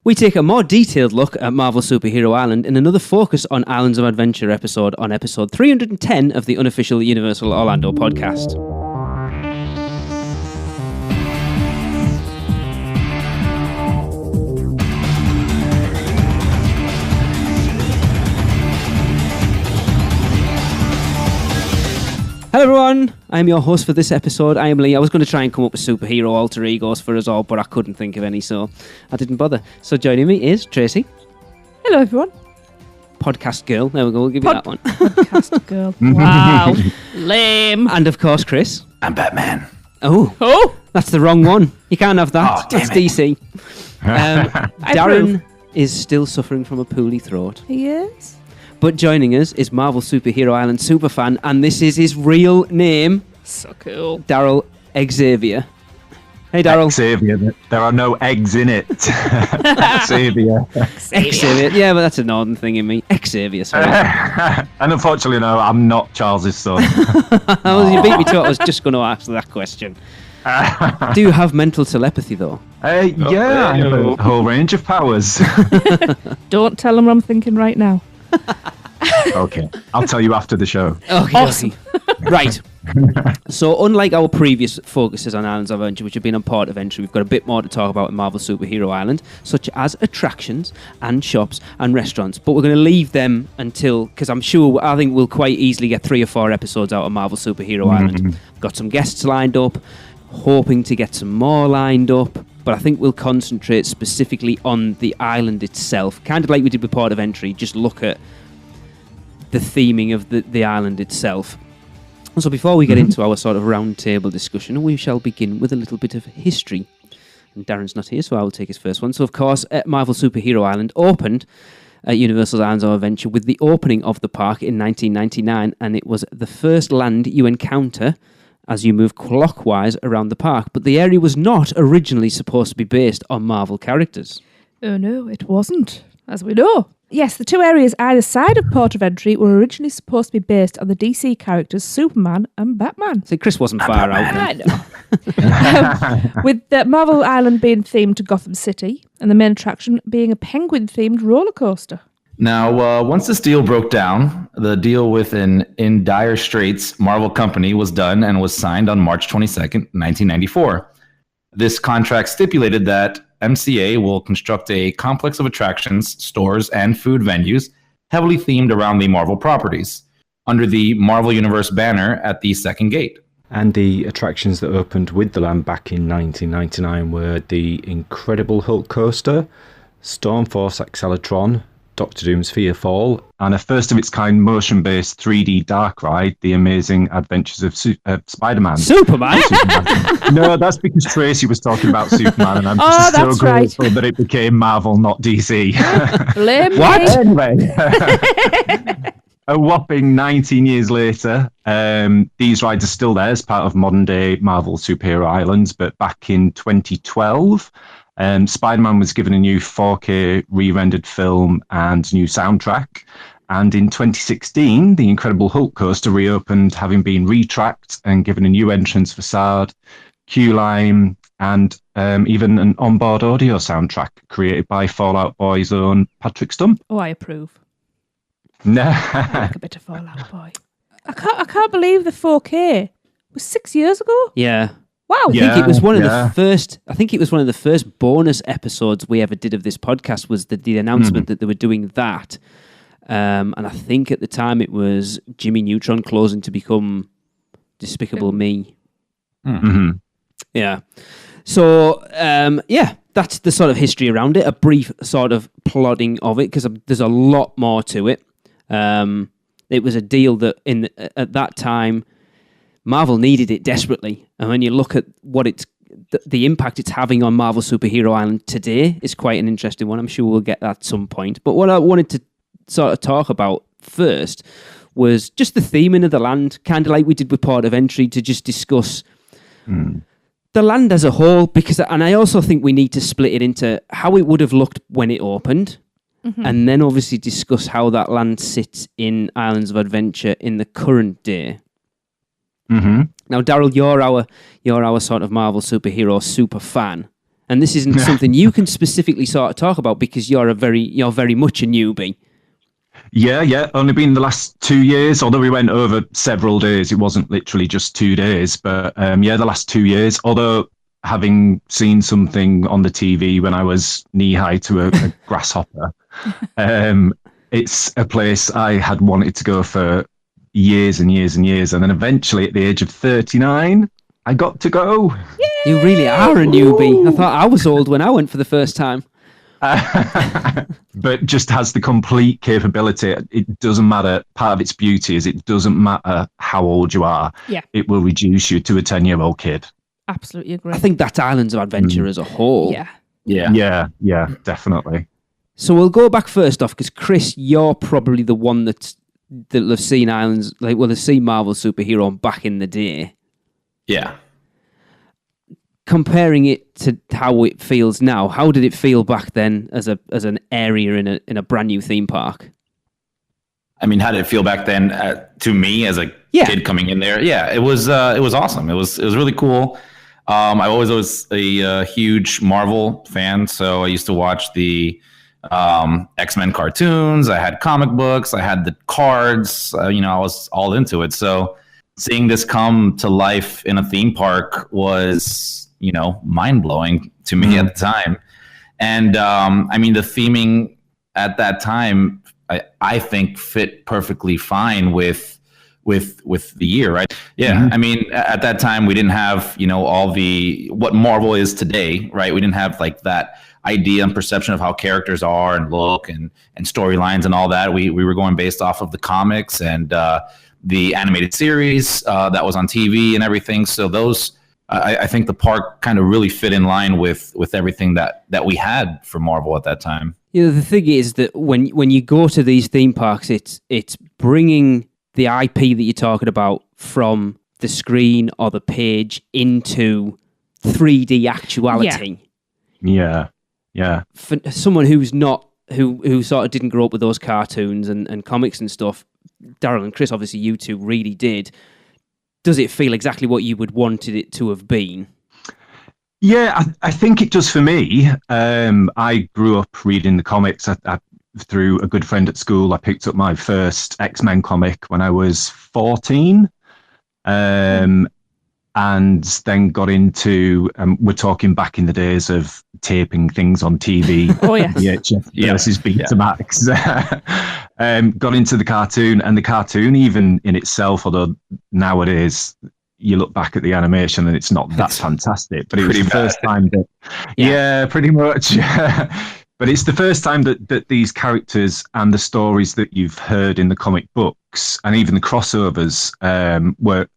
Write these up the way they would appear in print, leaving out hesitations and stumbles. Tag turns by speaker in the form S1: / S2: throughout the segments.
S1: We take a more detailed look at Marvel Superhero Island in another Focus on Islands of Adventure episode on episode 310 of the Unofficial Universal Orlando podcast. Hello everyone, I'm your host for this episode. I am Lee. I was going to try and come up with superhero alter egos for us all, but I couldn't think of any, so I didn't bother. So joining me is Tracy.
S2: Hello everyone.
S1: Podcast girl. There we go, we'll give you that one.
S2: Podcast girl. Wow. Lame.
S1: And of course, Chris.
S3: I'm Batman.
S1: Oh, that's the wrong one. You can't have that.
S3: Oh, damn
S1: it's
S3: it.
S1: DC. Darren is still suffering from a poorly throat.
S2: He is.
S1: But joining us is Marvel Superhero Island superfan, and this is his real name.
S2: So cool.
S1: Darrell Xavier. Hey, Darrell.
S3: Xavier. There are no eggs in it. Xavier.
S1: Xavier. Yeah, but that's a northern thing in me. Xavier, sorry.
S3: And unfortunately, no, I'm not Charles's son.
S1: You beat me to it. I was just going to ask that question. Do you have mental telepathy, though?
S3: Yeah, I have a whole range of powers.
S2: Don't tell him what I'm thinking right now.
S3: Okay, I'll tell you after the show.
S1: Okay,
S2: Awesome.
S1: Right. So, unlike our previous focuses on Islands of Adventure, which have been on Port of Entry, we've got a bit more to talk about in Marvel Superhero Island, such as attractions and shops and restaurants. But we're going to leave them until, because I think we'll quite easily get 3 or 4 episodes out of Marvel Superhero Island. Got some guests lined up, hoping to get some more lined up. But I think we'll concentrate specifically on the island itself, kind of like we did with Port of Entry, just look at the theming of the island itself. So before we get into our sort of round table discussion, we shall begin with a little bit of history. And Darren's not here, so I will take his first one. So of course, Marvel Superhero Island opened at Universal Islands of Adventure with the opening of the park in 1999, and it was the first land you encounter as you move clockwise around the park. But the area was not originally supposed to be based on Marvel characters.
S2: Oh no, it wasn't, as we know. Yes, the 2 areas either side of Port of Entry were originally supposed to be based on the DC characters Superman and Batman.
S1: See, Chris wasn't far out
S2: I
S1: then.
S2: know. With the Marvel Island being themed to Gotham City and the main attraction being a penguin-themed roller coaster.
S4: Now, once this deal broke down, the deal with an In Dire Straits Marvel company was done and was signed on March 22nd, 1994. This contract stipulated that MCA will construct a complex of attractions, stores, and food venues heavily themed around the Marvel properties under the Marvel Universe banner at the second gate.
S5: And the attractions that opened with the land back in 1999 were the Incredible Hulk Coaster, Stormforce Acceleratron, Doctor Doom's Fear Fall,
S3: And a first-of-its-kind motion-based 3D dark ride, The Amazing Adventures of Spider-Man.
S1: Superman?
S3: No, that's because Tracy was talking about Superman, and I'm
S2: Oh,
S3: just so
S2: that's right.
S3: grateful that it became Marvel, not DC.
S2: Blame
S1: What?
S2: me.
S3: Anyway, a whopping 19 years later, these rides are still there as part of modern-day Marvel Superhero Islands, but back in 2012... Spider-Man was given a new 4K re-rendered film and new soundtrack. And in 2016, the Incredible Hulk Coaster reopened, having been retracked and given a new entrance facade, queue line, and even an onboard audio soundtrack created by Fall Out Boy's own Patrick Stump.
S2: Oh, I approve.
S3: No.
S2: I like a bit of Fall Out Boy. I can't believe the 4K was 6 years ago.
S1: Yeah.
S2: Wow.
S1: I think it was one of
S3: Yeah.
S1: the first. I think it was one of the first bonus episodes we ever did of this podcast. Was the announcement that they were doing that, and I think at the time it was Jimmy Neutron closing to become Despicable Me.
S3: Mm-hmm.
S1: Yeah. So that's the sort of history around it. A brief sort of plotting of it because there's a lot more to it. It was a deal that at that time, Marvel needed it desperately, and when you look at what the impact it's having on Marvel Superhero Island today is quite an interesting one. I'm sure we'll get that at some point. But what I wanted to sort of talk about first was just the theming of the land, kind of like we did with Port of Entry, to just discuss the land as a whole. And I also think we need to split it into how it would have looked when it opened, and then obviously discuss how that land sits in Islands of Adventure in the current day.
S3: Mm-hmm.
S1: Now, Darrell, you're our sort of Marvel superhero super fan. And this isn't something you can specifically sort of talk about because you're very much a newbie.
S3: Yeah. Only been the last 2 years, although we went over several days. It wasn't literally just 2 days, but the last 2 years. Although having seen something on the TV when I was knee high to a grasshopper, it's a place I had wanted to go for years and years and years. And then eventually at the age of 39, I got to go.
S2: Yay!
S1: You really are a newbie. I thought I was old when I went for the first time.
S3: But just has the complete capability. It doesn't matter. Part of its beauty is it doesn't matter how old you are.
S2: Yeah.
S3: It will reduce you to a 10-year-old kid.
S2: Absolutely agree.
S1: I think that's Islands of Adventure as a whole.
S2: Yeah.
S3: Yeah, definitely.
S1: So we'll go back first off because Chris, you're probably the one that'll have seen Islands, have seen Marvel Superhero back in the day.
S4: Yeah.
S1: Comparing it to how it feels now, how did it feel back then as an area in a brand new theme park?
S4: I mean, how did it feel back then to me as a kid coming in there? Yeah, it was awesome. It was really cool. I was a huge Marvel fan, so I used to watch the X-Men cartoons. I had comic books. I had the cards. I was all into it. So seeing this come to life in a theme park was, mind-blowing to me at the time. And the theming at that time, I think fit perfectly fine with the year, right? Yeah. Mm-hmm. At that time we didn't have, all what Marvel is today, right? We didn't have like that idea and perception of how characters are and look and storylines and all that. We were going based off of the comics and the animated series that was on TV and everything. So those, I think the park kind of really fit in line with everything that we had for Marvel at that time.
S1: The thing is that when you go to these theme parks, it's bringing the IP that you're talking about from the screen or the page into 3D actuality.
S3: Yeah.
S1: For someone who's not who sort of didn't grow up with those cartoons and comics and stuff, Darrell and Chris, obviously you two really did. Does it feel exactly what you would wanted it to have been?
S3: Yeah, I think it does for me. I grew up reading the comics. Through a good friend at school, I picked up my first X-Men comic when I was 14. And then got into, we're talking back in the days of taping things on TV.
S2: Oh, yes.
S3: VHS versus Betamax. Got into the cartoon, and the cartoon even in itself, although nowadays you look back at the animation and it's not that fantastic, but it was the first time that, pretty much. But it's the first time that these characters and the stories that you've heard in the comic books and even the crossovers were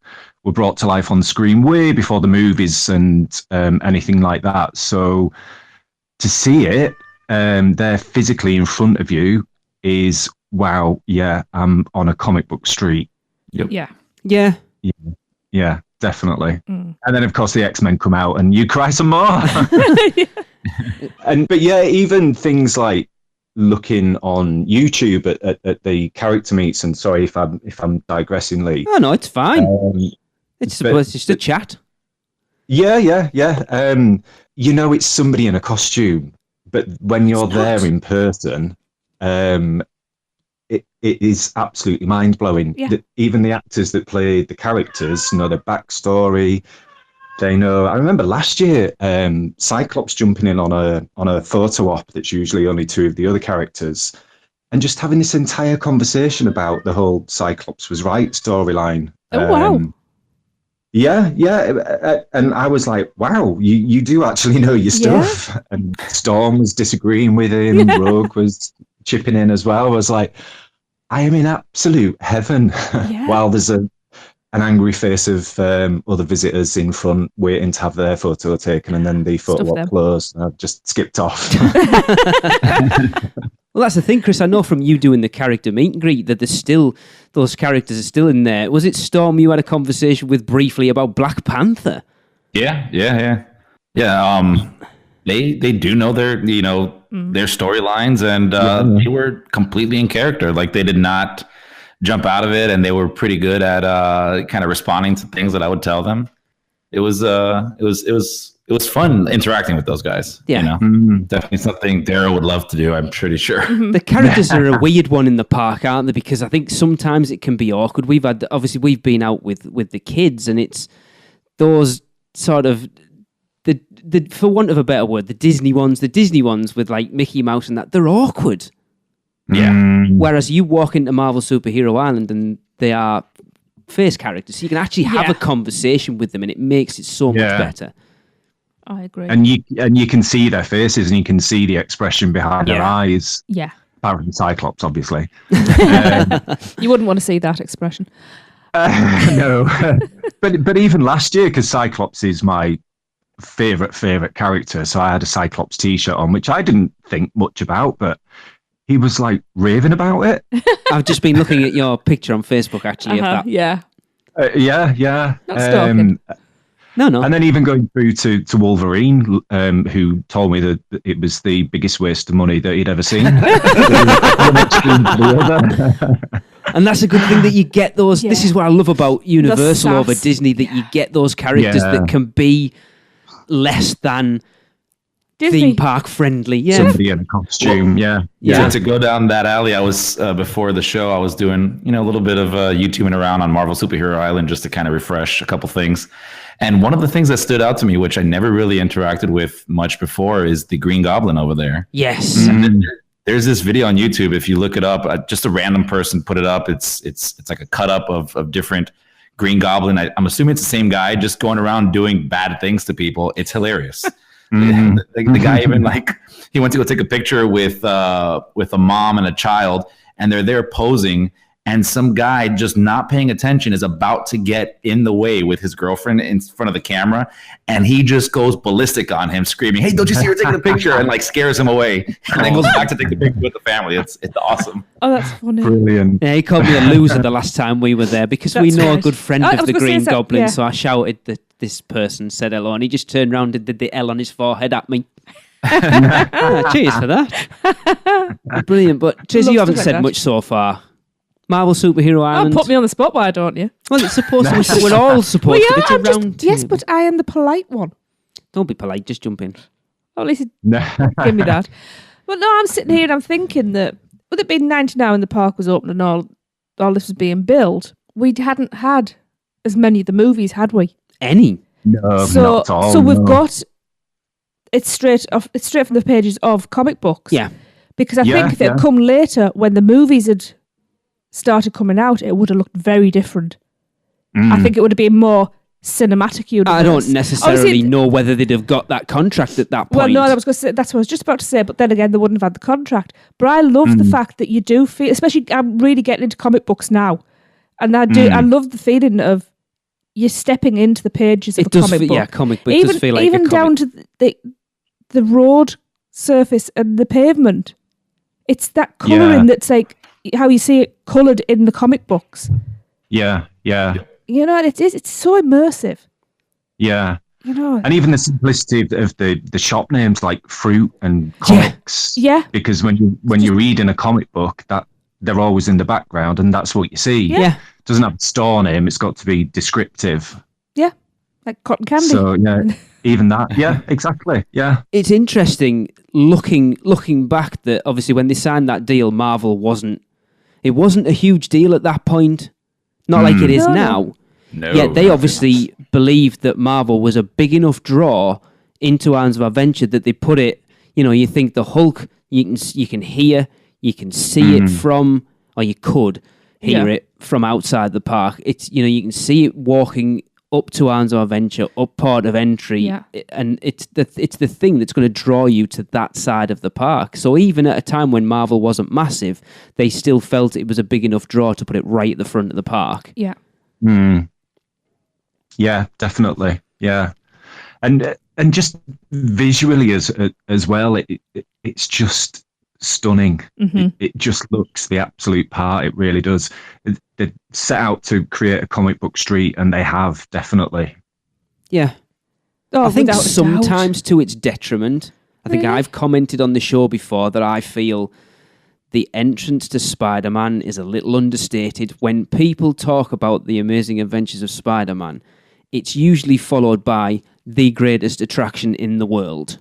S3: brought to life on screen way before the movies and anything like that. So to see it there physically in front of you is, wow, yeah, I'm on a comic book street.
S4: Yep.
S3: Yeah, definitely. And then, of course, the X-Men come out and you cry some more. But yeah, even things like looking on YouTube at the character meets, and sorry if I'm digressing, Lee.
S1: Oh, no, it's fine. It's just a chat.
S3: Yeah. It's somebody in a costume, but when you're there in person, it is absolutely mind-blowing.
S2: Yeah.
S3: Even the actors that play the characters know their backstory. They know. I remember last year, Cyclops jumping in on a photo op that's usually only two of the other characters, and just having this entire conversation about the whole Cyclops was right storyline.
S2: Oh, wow.
S3: Yeah, and I was like, wow, you do actually know your stuff. Yeah. And Storm was disagreeing with him, Rogue was chipping in as well. I was like, I am in absolute heaven. While there's an angry face of other visitors in front waiting to have their photo taken, and then the photo op closed, and I've just skipped off.
S1: Well, that's the thing, Chris. I know from you doing the character meet and greet that there's still, those characters are still in there. Was it Storm you had a conversation with briefly about Black Panther?
S4: Yeah. They do know their storylines, and they were completely in character. Like, they did not jump out of it, and they were pretty good at kind of responding to things that I would tell them. It was it was fun interacting with those guys.
S1: Yeah.
S4: Definitely something Darrell would love to do, I'm pretty sure.
S1: The characters are a weird one in the park, aren't they? Because I think sometimes it can be awkward. We've been out with the kids, and it's those sort of the for want of a better word, the Disney ones with like Mickey Mouse and that, they're awkward.
S4: Yeah.
S1: Whereas you walk into Marvel Superhero Island and they are face characters, so you can actually have a conversation with them, and it makes it so much better.
S2: I agree.
S3: And you can see their faces, and you can see the expression behind their eyes.
S2: Yeah.
S3: Apart from Cyclops, obviously.
S2: You wouldn't want to see that expression.
S3: No. but even last year, because Cyclops is my favorite character, so I had a Cyclops t-shirt on, which I didn't think much about, but he was like raving about it.
S1: I've just been looking at your picture on Facebook, actually. Of that.
S2: Yeah.
S3: Yeah.
S2: Not stalking.
S1: No.
S3: And then even going through to Wolverine, who told me that it was the biggest waste of money that he'd ever seen.
S1: And that's a good thing that you get those.
S2: Yeah.
S1: This is what I love about Universal over Disney, that you get those characters that can be less than
S2: Disney.
S1: theme park friendly. Yeah.
S3: Somebody in a costume,
S4: To go down that alley, I was before the show, I was doing a little bit of YouTubing around on Marvel Superhero Island just to kind of refresh a couple things. And one of the things that stood out to me, which I never really interacted with much before, is the Green Goblin over there.
S1: Yes.
S4: And there's this video on YouTube. If you look it up, just a random person put it up. It's like a cut up of different Green Goblin. I'm assuming it's the same guy just going around doing bad things to people. It's hilarious. The guy even he went to go take a picture with a mom and a child, and they're there posing, and some guy just not paying attention is about to get in the way with his girlfriend in front of the camera, and he just goes ballistic on him, screaming, "Hey, don't you see her taking the picture?" and scares him away, and then goes back to take the picture with the family. It's awesome.
S2: Oh, that's funny.
S3: Brilliant.
S1: Yeah, he called me a loser the last time we were there because we know a good friend of the Green Goblin,
S2: yeah.
S1: so I shouted that this person said hello, and he just turned around and did the L on his forehead at me. Cheers for that. Brilliant. But Tracy, you haven't said much so far. Marvel Superhero Island.
S2: Put me on the spot, why don't you?
S1: Well, it's supposed to be. We're all supposed to. It's a round
S2: yes,
S1: table.
S2: but I am the polite one.
S1: Don't be polite. Just jump in.
S2: Oh, at least give me that. But no, I'm sitting here and I'm thinking that with it being 90 now and the park was open and all this was being built, we hadn't had as many of the movies, had we?
S1: Any?
S3: No, not at all.
S2: So we've got it's straight from the pages of comic books.
S1: Yeah.
S2: Because I think if it had come later when the movies had started coming out, it would have looked very different. I think it would have been more cinematic universe.
S1: I don't necessarily know whether they'd have got that contract at that point.
S2: Well, no, I was going to say, that's what I was just about to say, but then again, they wouldn't have had the contract. But I love the fact that you do feel, especially I'm really getting into comic books now, and I love the feeling of you're stepping into the pages of a comic book.
S1: Yeah, comic book does feel like
S2: even
S1: a comic.
S2: down to the road surface and the pavement. It's that colouring that's like how you see it coloured in the comic books.
S3: Yeah.
S2: You know, it's so immersive.
S3: Yeah.
S2: You know.
S3: And even the simplicity of the shop names like Fruit and Comics.
S2: Yeah.
S3: Because when you read in a comic book, that they're always in the background and that's what you see.
S1: Yeah.
S3: It doesn't have a store name, it's got to be descriptive.
S2: Yeah. Like cotton candy.
S3: So even that. Yeah, exactly. Yeah.
S1: It's interesting looking back that obviously when they signed that deal, Marvel wasn't a huge deal at that point. Not like it is now.
S4: No.
S1: Yet they obviously believed that Marvel was a big enough draw into Islands of Adventure that they put it, you think the Hulk, you can hear, you can see it from, or you could hear it from outside the park. It's, you can see it walking up to Islands of Adventure, up Port of Entry, and it's the thing that's going to draw you to that side of the park. So even at a time when Marvel wasn't massive, they still felt it was a big enough draw to put it right at the front of the park.
S2: Yeah.
S3: Yeah, definitely. Yeah, and just visually as well, it's just stunning. It just looks the absolute part. It really does. They set out to create a comic book street, and they have definitely.
S1: Yeah, I think sometimes to its detriment. I think I've commented on the show before that I feel the entrance to Spider-Man is a little understated. When people talk about the Amazing Adventures of Spider-Man, it's usually followed by the greatest attraction in the world.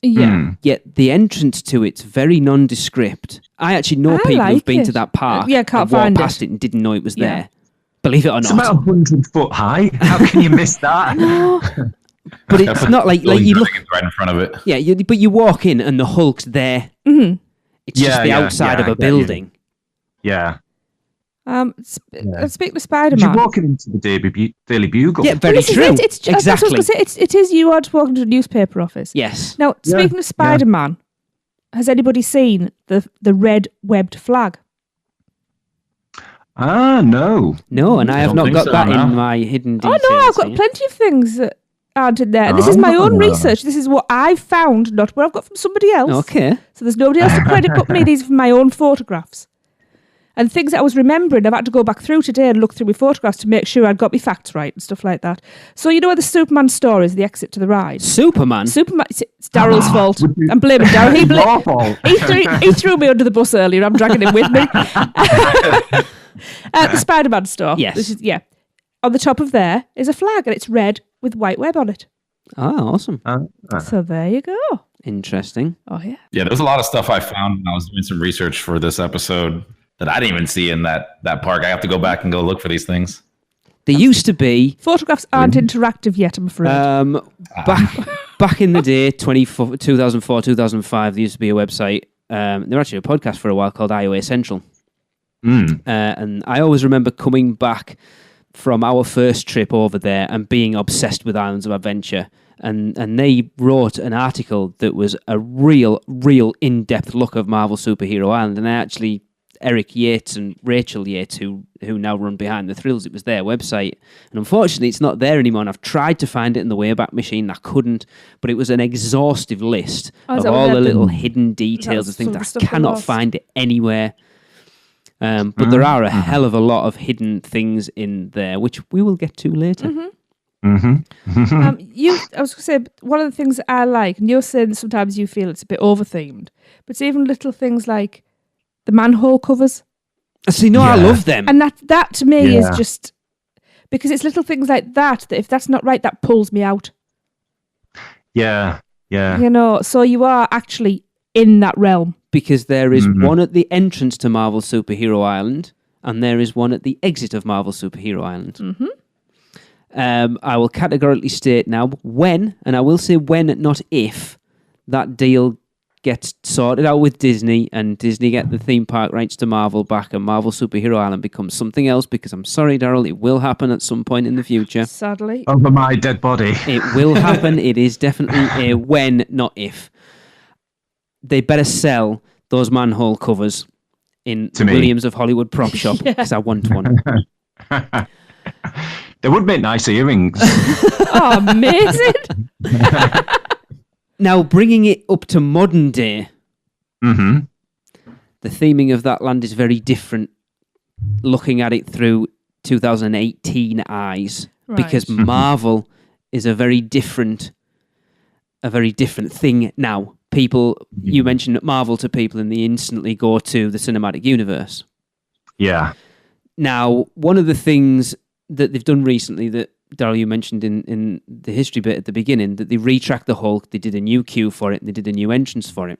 S2: Yeah.
S1: Yet the entrance to it's very nondescript. I actually know people
S2: like
S1: who've been
S2: it.
S1: to that park
S2: Yeah, can't
S1: and walked
S2: find
S1: past it and didn't know it was there. Believe it or
S3: It's
S1: not.
S3: about 100 foot high. How can you miss that?
S1: But it's not like you look
S4: right in front of it.
S1: Yeah, but you walk in and the Hulk's there.
S2: Mm-hmm.
S1: It's just the outside of
S3: I
S1: a
S3: get you.
S1: building.
S3: Yeah.
S2: Speaking of Spider-Man.
S3: You're walking into the Daily Bugle.
S1: Yeah, very
S2: This is
S1: true.
S2: it. That's what I was
S1: exactly.
S2: gonna say. It is you are walking to a newspaper office.
S1: Yes.
S2: Now, speaking of Spider-Man, has anybody seen the red webbed flag?
S3: No.
S1: No, and I have
S4: don't
S1: not
S4: think
S1: got
S4: so,
S1: that
S4: no.
S1: in my hidden details.
S2: Oh no, I've got
S1: here.
S2: plenty of things that aren't in there. And this is my own research. This is what I've found, not what I've got from somebody else.
S1: Okay.
S2: So there's nobody else to credit but me. These are from my own photographs. And things that I was remembering, I've had to go back through today and look through my photographs to make sure I'd got my facts right and stuff like that. So you know where the Superman store is, the exit to the ride?
S1: Superman.
S2: It's Darrell's fault. I'm blaming Darrell.
S3: Your fault.
S2: He threw me under the bus earlier. I'm dragging him with me. The Spider-Man store.
S1: Yes.
S2: This is, on the top of there is a flag and it's red with white web on it.
S1: Oh, awesome.
S2: So there you go.
S1: Interesting.
S2: Oh, yeah.
S4: Yeah, there's a lot of stuff I found when I was doing some research for this episode that I didn't even see in that park. I have to go back and go look for these things.
S1: There used to be
S2: Photographs aren't interactive yet, I'm afraid.
S1: back in the day, 2004, 2005, there used to be a website. There was actually a podcast for a while called IOA Central. And I always remember coming back from our first trip over there and being obsessed with Islands of Adventure. And they wrote an article that was a real in-depth look of Marvel Superhero Island. And Eric Yates and Rachel Yates, who now run Behind the Thrills, it was their website. And unfortunately, it's not there anymore. And I've tried to find it in the Wayback Machine. I couldn't. But it was an exhaustive list of all the little hidden details and things that I cannot find it anywhere. But there are a hell of a lot of hidden things in there, which we will get to later.
S2: I was going to say, one of the things that I like, and you're saying sometimes you feel it's a bit over-themed, but it's even little things like the manhole covers.
S1: See, no, I love them.
S2: And that to me is just, because it's little things like that if that's not right, that pulls me out.
S3: Yeah.
S2: You know, so you are actually in that realm.
S1: Because there is one at the entrance to Marvel Superhero Island, and there is one at the exit of Marvel Superhero Island. I will categorically state now when, and I will say when, not if, that deal gets sorted out with Disney and Disney get the theme park rights to Marvel back and Marvel Superhero Island becomes something else, because I'm sorry, Darrell, it will happen at some point in the future.
S2: Sadly.
S3: Over my dead body.
S1: It will happen. It is definitely a when, not if. They better sell those manhole covers in Williams of Hollywood Prop Shop, because I want one.
S3: They would make nice earrings.
S2: Oh, amazing.
S1: Now, bringing it up to modern day, the theming of that land is very different looking at it through 2018 eyes, because Marvel is a very different thing now. People, you mentioned Marvel to people and they instantly go to the cinematic universe.
S3: Yeah.
S1: Now, one of the things that they've done recently that, Darrell, you mentioned in the history bit at the beginning, that they retracked the Hulk, they did a new queue for it, and they did a new entrance for it.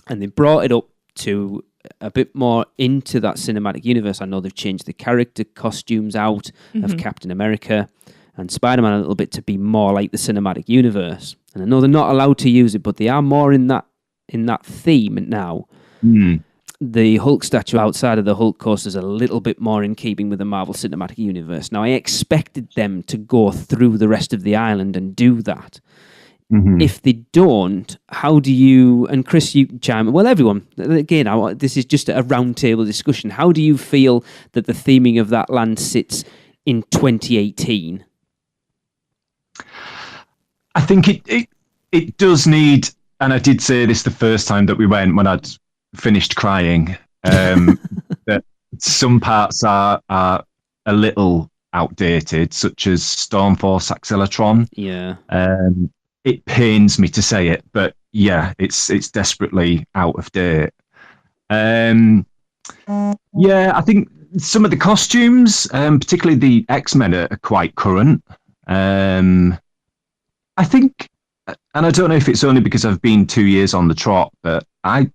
S1: And they brought it up to a bit more into that cinematic universe. I know they've changed the character costumes out of Captain America and Spider-Man a little bit to be more like the cinematic universe. And I know they're not allowed to use it, but they are more in that theme now. The Hulk statue outside of the Hulk coaster is a little bit more in keeping with the Marvel Cinematic Universe. Now, I expected them to go through the rest of the island and do that. If they don't, how do you... And Chris, you chime... Well, everyone, again, this is just a roundtable discussion. How do you feel that the theming of that land sits in 2018?
S3: I think it does need... And I did say this the first time that we went, when I'd finished crying, that some parts are a little outdated, such as Stormforce Acceleratron.
S1: Yeah.
S3: It pains me to say it, but yeah, it's desperately out of date. Yeah, I think some of the costumes, particularly the X-Men, are quite current. I think, and I don't know if it's only because I've been 2 years on the trot, but I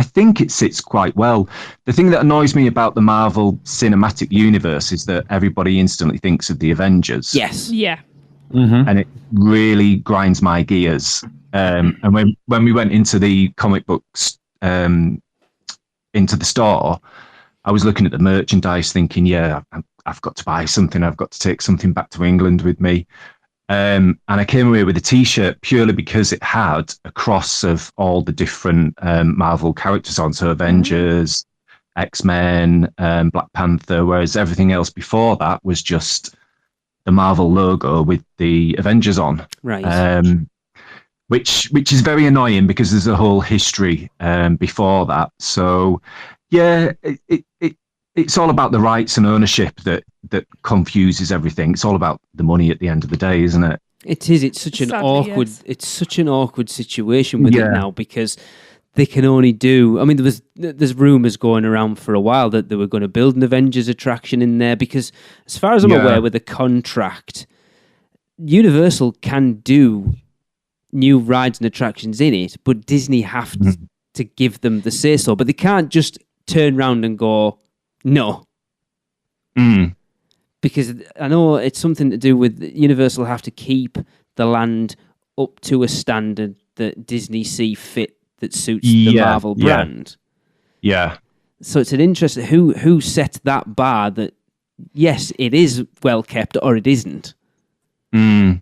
S3: think it sits quite well. The thing that annoys me about the Marvel Cinematic Universe is that everybody instantly thinks of the Avengers.
S1: Yes.
S2: Yeah.
S3: And it really grinds my gears. And when we went into the comic books, into the store, I was looking at the merchandise thinking, yeah, I've got to buy something. I've got to take something back to England with me. And I came away with a T-shirt purely because it had a cross of all the different Marvel characters on. So Avengers, X-Men, Black Panther, whereas everything else before that was just the Marvel logo with the Avengers on.
S1: Right.
S3: Which is very annoying because there's a whole history before that. So, yeah, it's all about the rights and ownership that confuses everything. It's all about the money at the end of the day, isn't it?
S1: It is. It's such an
S2: Sadly,
S1: awkward.
S2: yes.
S1: It's such an awkward situation with it now because they can only do. I mean, there's rumors going around for a while that they were going to build an Avengers attraction in there because, as far as I'm aware, with the contract, Universal can do new rides and attractions in it, but Disney have to give them the say so. But they can't just turn around and go, no. Because I know it's something to do with Universal have to keep the land up to a standard that Disney see fit that suits the Marvel brand.
S3: Yeah.
S1: So it's an interest who set that bar that, yes, it is well kept or it isn't.
S4: Yeah,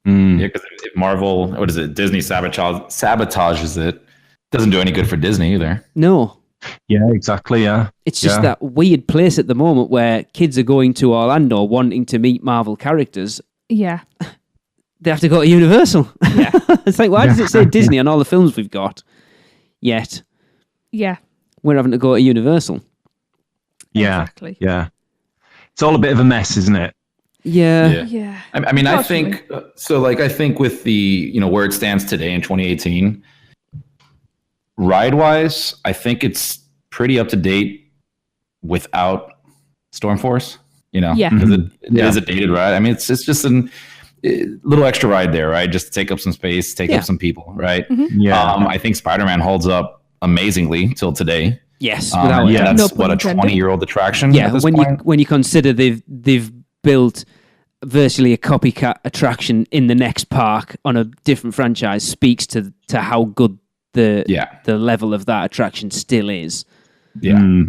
S4: because if Marvel, what is it, Disney sabotages it, doesn't do any good for Disney either.
S1: No.
S3: Yeah, exactly, yeah.
S1: It's just that weird place at the moment where kids are going to Orlando wanting to meet Marvel characters.
S2: Yeah.
S1: They have to go to Universal. Yeah. It's like, why does it say Disney on all the films we've got? Yet.
S2: Yeah.
S1: We're having to go to Universal.
S3: Yeah.
S2: Exactly.
S3: Yeah. It's all a bit of a mess, isn't it?
S1: Yeah.
S2: Yeah.
S4: I mean, I think so. Like, I think with the where it stands today in 2018, ride wise, I think it's pretty up to date without Stormforce.
S2: Yeah.
S4: Because it is a dated ride. I mean, it's just a little extra ride there, right? Just to take up some space, take up some people, right?
S3: Yeah.
S4: I think Spider-Man holds up amazingly till today.
S1: Yes, without a doubt.
S4: That's
S2: No
S4: what, a
S2: pun intended.
S4: 20-year-old attraction.
S1: Yeah,
S4: at this
S1: when
S4: point?
S1: you consider they've built virtually a copycat attraction in the next park on a different franchise speaks to how good the level of that attraction still is.
S4: Yeah.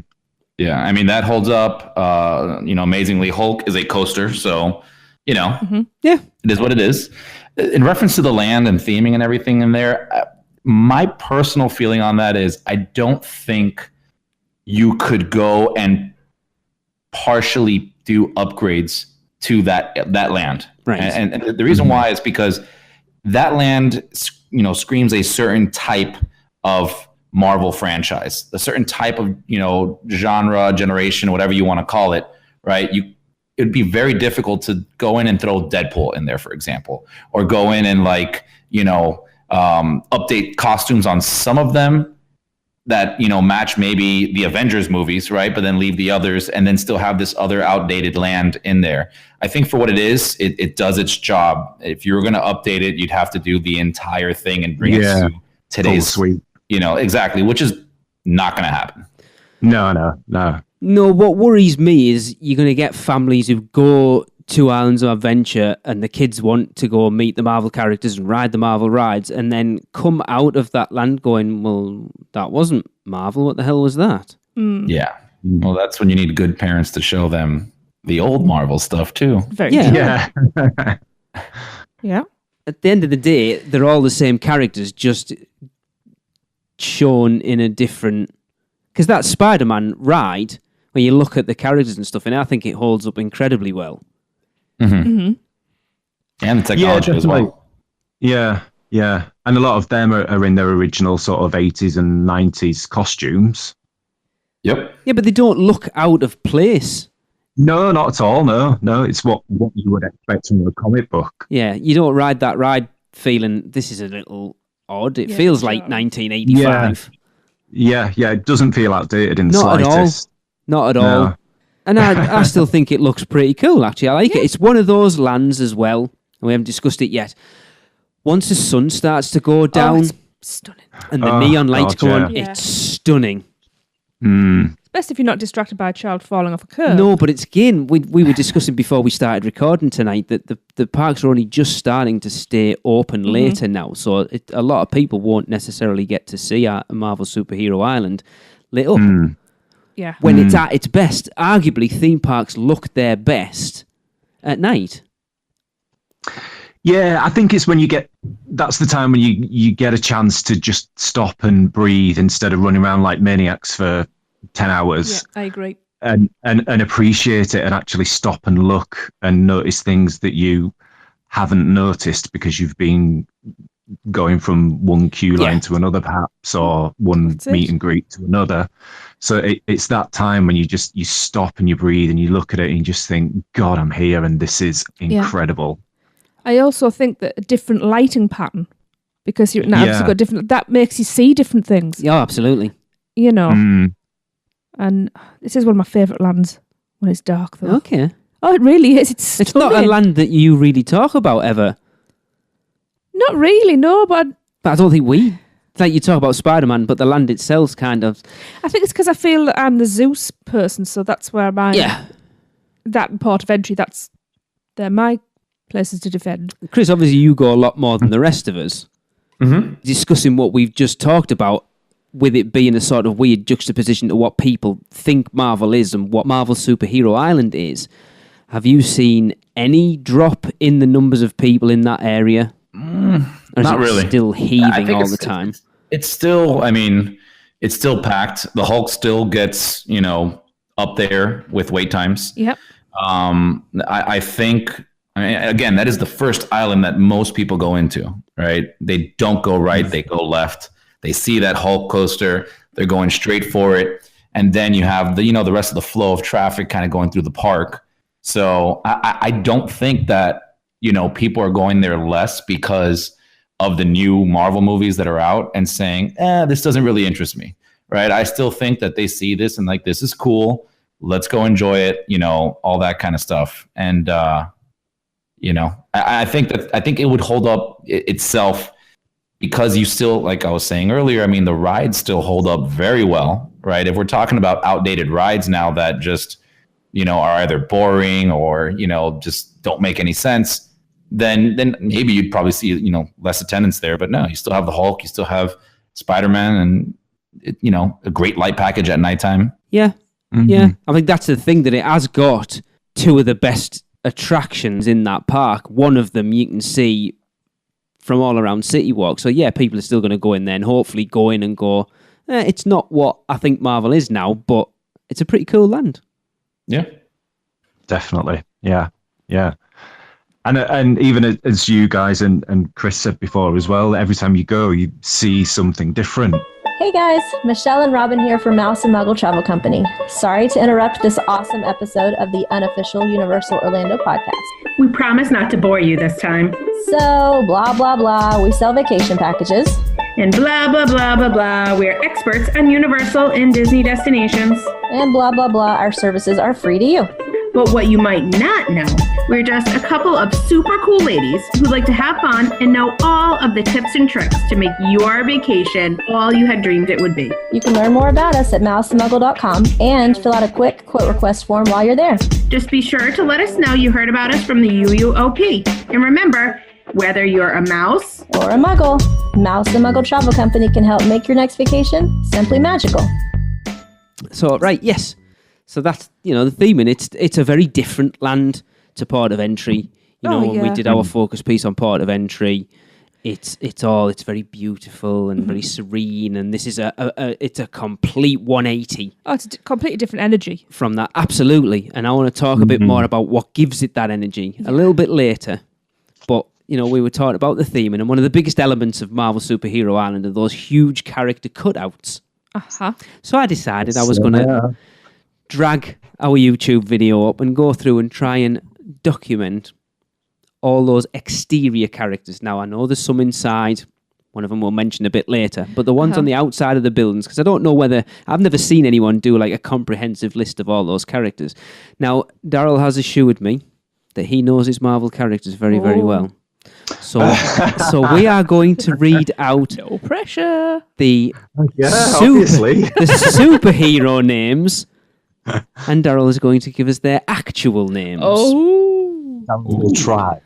S4: Yeah. I mean, that holds up, amazingly. Hulk is a coaster. So,
S1: Yeah.
S4: it is what it is. In reference to the land and theming and everything in there, my personal feeling on that is I don't think you could go and partially do upgrades to that land.
S1: Right.
S4: And the reason why is because that land, screams a certain type of Marvel franchise, a certain type of, genre, generation, whatever you want to call it, right? It'd be very difficult to go in and throw Deadpool in there, for example, or go in and update costumes on some of them that, match maybe the Avengers movies, right? But then leave the others and then still have this other outdated land in there. I think for what it is, it does its job. If you were going to update it, you'd have to do the entire thing and bring it to today's
S3: suite.
S4: Exactly, which is not going to happen.
S3: No.
S1: No, what worries me is you're going to get families who go to Islands of Adventure and the kids want to go meet the Marvel characters and ride the Marvel rides and then come out of that land going, well, that wasn't Marvel. What the hell was that?
S4: Yeah. Well, that's when you need good parents to show them the old Marvel stuff too.
S2: Very true.
S3: Yeah.
S2: Yeah.
S1: At the end of the day, they're all the same characters, just shown in a different... Because that Spider-Man ride, when you look at the characters and stuff, and I think it holds up incredibly well.
S4: And the technology as well.
S3: Yeah. And a lot of them are in their original sort of 80s and 90s costumes.
S4: Yep.
S1: Yeah, but they don't look out of place.
S3: No, not at all. No. It's what you would expect from a comic book.
S1: Yeah, you don't ride that ride feeling, this is a little odd. It feels like 1985.
S3: Yeah. It doesn't feel outdated in the
S1: Not at all.
S3: slightest.
S1: Not at all. And I still think it looks pretty cool, actually. I like it. It's one of those lands as well, and we haven't discussed it yet. Once the sun starts to go down
S2: it's stunning.
S1: and the neon lights come on,
S2: Yeah.
S1: it's stunning.
S2: Best if you're not distracted by a child falling off a curb.
S1: No, but it's again, we were discussing before we started recording tonight that the parks are only just starting to stay open later now. So a lot of people won't necessarily get to see a Marvel Superhero Island lit up.
S2: Yeah.
S1: When it's at its best. Arguably, theme parks look their best at night.
S3: Yeah, I think it's when that's the time when you get a chance to just stop and breathe instead of running around like maniacs for 10 hours.
S2: Yeah, I agree.
S3: And appreciate it and actually stop and look and notice things that you haven't noticed because you've been going from one queue line to another, perhaps, or one meet and greet to another. So it's that time when you stop and you breathe and you look at it and you just think, God, I'm here and this is incredible.
S2: I also think that a different lighting pattern, because you've got different, that makes you see different things.
S1: Yeah, absolutely.
S2: You know. And this is one of my favourite lands when it's dark, though.
S1: Okay.
S2: Oh, it really is. It's
S1: not a land that you really talk about ever.
S2: Not really, no, but
S1: I don't think we. It's like you talk about Spider-Man, but the land itself's kind of...
S2: I think it's because I feel that I'm the Zeus person, so that's where that and Port of Entry, they're my places to defend.
S1: Chris, obviously you go a lot more than the rest of us. Discussing what we've just talked about, with it being a sort of weird juxtaposition to what people think Marvel is and what Marvel Superhero Island is. Have you seen any drop in the numbers of people in that area?
S4: Not really.
S1: Still heaving all the time?
S4: It's still, it's still packed. The Hulk still gets, up there with wait times.
S2: Yep.
S4: I think, again, that is the first island that most people go into, right? They don't go right, they go left. They see that Hulk coaster, they're going straight for it. And then you have the rest of the flow of traffic kind of going through the park. So I don't think that, people are going there less because of the new Marvel movies that are out and saying, this doesn't really interest me, right? I still think that they see this and like, this is cool. Let's go enjoy it, all that kind of stuff. And, I think it would hold up itself because you still, like I was saying earlier, the rides still hold up very well, right? If we're talking about outdated rides now that just, are either boring or, just don't make any sense, then maybe you'd probably see, less attendance there. But no, you still have the Hulk, you still have Spider-Man and, a great light package at nighttime.
S1: Yeah. Yeah. I think that's the thing, that it has got two of the best attractions in that park. One of them you can see from all around City Walk. So yeah, people are still going to go in there and hopefully go in and go, it's not what I think Marvel is now, but it's a pretty cool land.
S4: Yeah.
S3: Definitely. Yeah. Yeah. And even as you guys and Chris said before as well, every time you go, you see something different.
S6: Hey guys, Michelle and Robin here from Mouse and Muggle Travel Company. Sorry to interrupt this awesome episode of the Unofficial Universal Orlando podcast.
S7: We promise not to bore you this time.
S6: So, blah, blah, blah, we sell vacation packages.
S7: And blah, blah, blah, blah, blah, we're experts on Universal and Disney destinations.
S6: And blah, blah, blah, our services are free to you.
S7: But what you might not know, we're just a couple of super cool ladies who like to have fun and know all of the tips and tricks to make your vacation all you had dreamed it would be.
S6: You can learn more about us at mouseandmuggle.com and fill out a quick quote request form while you're there.
S7: Just be sure to let us know you heard about us from the UUOP. And remember, whether you're a mouse
S6: or a muggle, Mouse and Muggle Travel Company can help make your next vacation simply magical.
S1: So, right, yes. So that's, the theme, and it's a very different land to Port of Entry. When we did our focus piece on Port of Entry, it's very beautiful and very serene, and this is it's a complete 180.
S2: Oh, it's a completely different energy
S1: from that. Absolutely. And I want to talk a bit more about what gives it that energy a little bit later. But we were talking about the theme, and one of the biggest elements of Marvel Superhero Island are those huge character cutouts. So I decided I was going to drag our YouTube video up and go through and try and document all those exterior characters. Now, I know there's some inside, One of them we'll mention a bit later. But the ones on the outside of the buildings, because I don't know whether... I've never seen anyone do like a comprehensive list of all those characters. Now, Darrell has assured me that he knows his Marvel characters very, very well. So we are going to read out...
S2: No pressure.
S1: The
S3: obviously.
S1: The superhero names, and Darrell is going to give us their actual names.
S3: We'll try.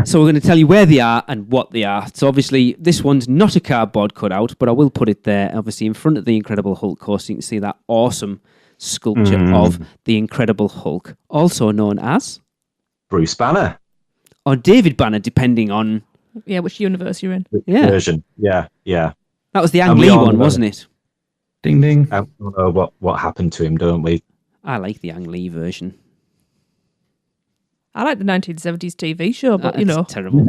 S1: So we're going to tell you where they are and what they are. So obviously, this one's not a cardboard cutout, but I will put it there, obviously, in front of the Incredible Hulk coaster. You can see that awesome sculpture of the Incredible Hulk, also known as...
S3: Bruce Banner.
S1: Or David Banner, depending on...
S2: Yeah, which universe you're in.
S3: Version. Yeah.
S1: That was the Ang Lee one, wasn't it?
S4: Ding, ding.
S3: I don't know what happened to him, don't we?
S1: I like the Ang Lee version.
S2: I like the 1970s TV show, but you know.
S1: Terrible.